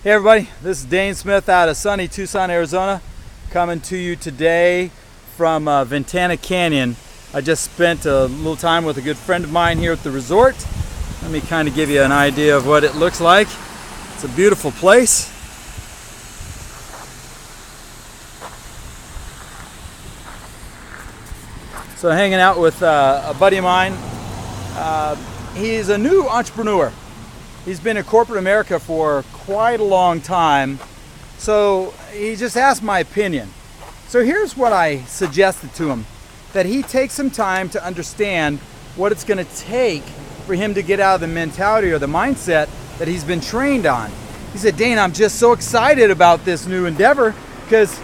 Hey everybody, this is Dane Smith out of sunny Tucson, Arizona, coming to you today from Ventana Canyon. I just spent a little time with a good friend of mine here at the resort. Let me kind of give you an idea of what it looks like. It's a beautiful place. So hanging out with a buddy of mine. He's a new entrepreneur. He's been in corporate America for quite a long time, so he just asked my opinion. So here's what I suggested to him, that he take some time to understand what it's going to take for him to get out of the mentality or the mindset that he's been trained on. He said, Dane, I'm just so excited about this new endeavor because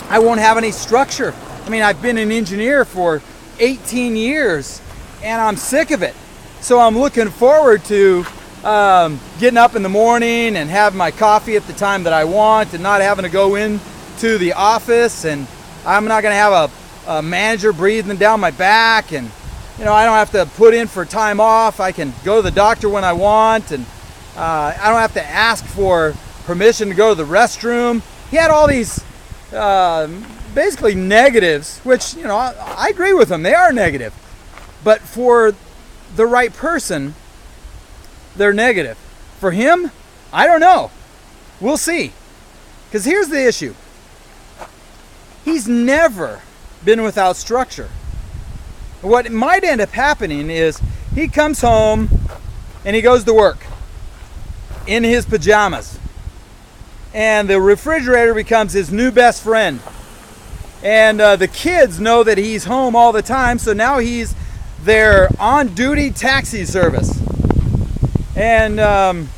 I won't have any structure. I mean, I've been an engineer for 18 years and I'm sick of it. So I'm looking forward to getting up in the morning and having my coffee at the time that I want and not having to go in to the office, and I'm not going to have a manager breathing down my back, and I don't have to put in for time off. I can go to the doctor when I want, and I don't have to ask for permission to go to the restroom. He had all these basically negatives, which I agree with them. They are negative, but for the right person, they're negative. For him, I don't know. We'll see. Because here's the issue. He's never been without structure. What might end up happening is he comes home and he goes to work in his pajamas. And the refrigerator becomes his new best friend. And the kids know that he's home all the time, so now he's their on-duty taxi service. And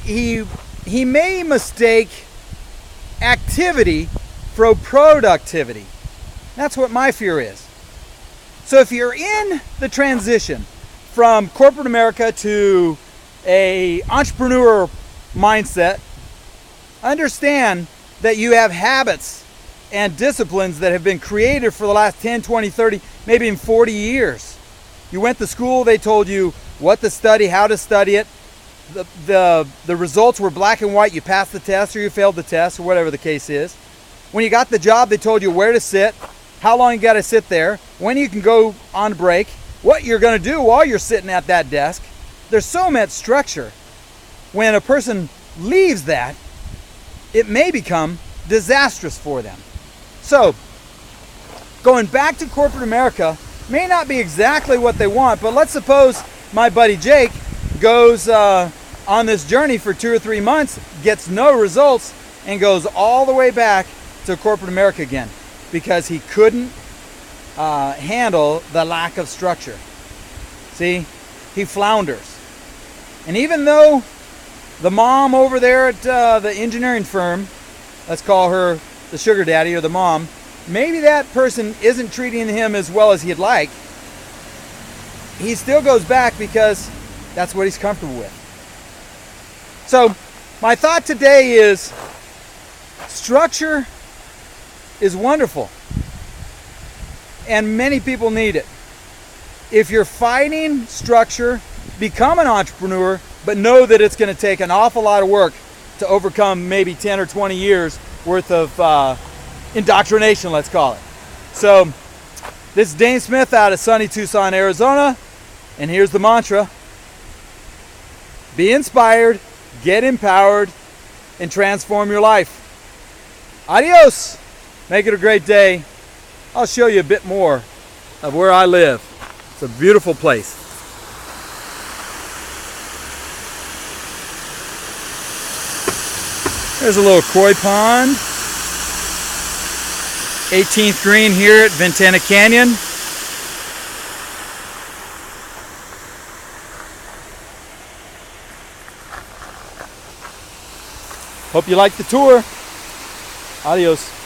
he may mistake activity for productivity. That's what my fear is. So if you're in the transition from corporate America to a entrepreneur mindset, understand that you have habits and disciplines that have been created for the last 10, 20, 30, maybe even 40 years. You went to school, they told you what to study, how to study it. The results were black and white. You passed the test or you failed the test, or whatever the case is. When you got the job, they told you where to sit, how long you got to sit there, when you can go on break, what you're going to do while you're sitting at that desk. There's so much structure. When a person leaves that, it may become disastrous for them. So, going back to corporate America may not be exactly what they want, but let's suppose my buddy Jake goes on this journey for 2 or 3 months, gets no results, and goes all the way back to corporate America again because he couldn't handle the lack of structure. See, he flounders. And even though the mom over there at the engineering firm, let's call her the sugar daddy or the mom, maybe that person isn't treating him as well as he'd like, he still goes back because that's what he's comfortable with. So my thought today is structure is wonderful and many people need it. If you're fighting structure, become an entrepreneur, but know that it's going to take an awful lot of work to overcome maybe 10 or 20 years worth of indoctrination, let's call it. So this is Dane Smith out of sunny Tucson, Arizona. And here's the mantra: be inspired, get empowered, and transform your life. Adios. Make it a great day. I'll show you a bit more of where I live. It's a beautiful place. There's a little koi pond. 18th green here at Ventana Canyon. Hope you like the tour. Adios.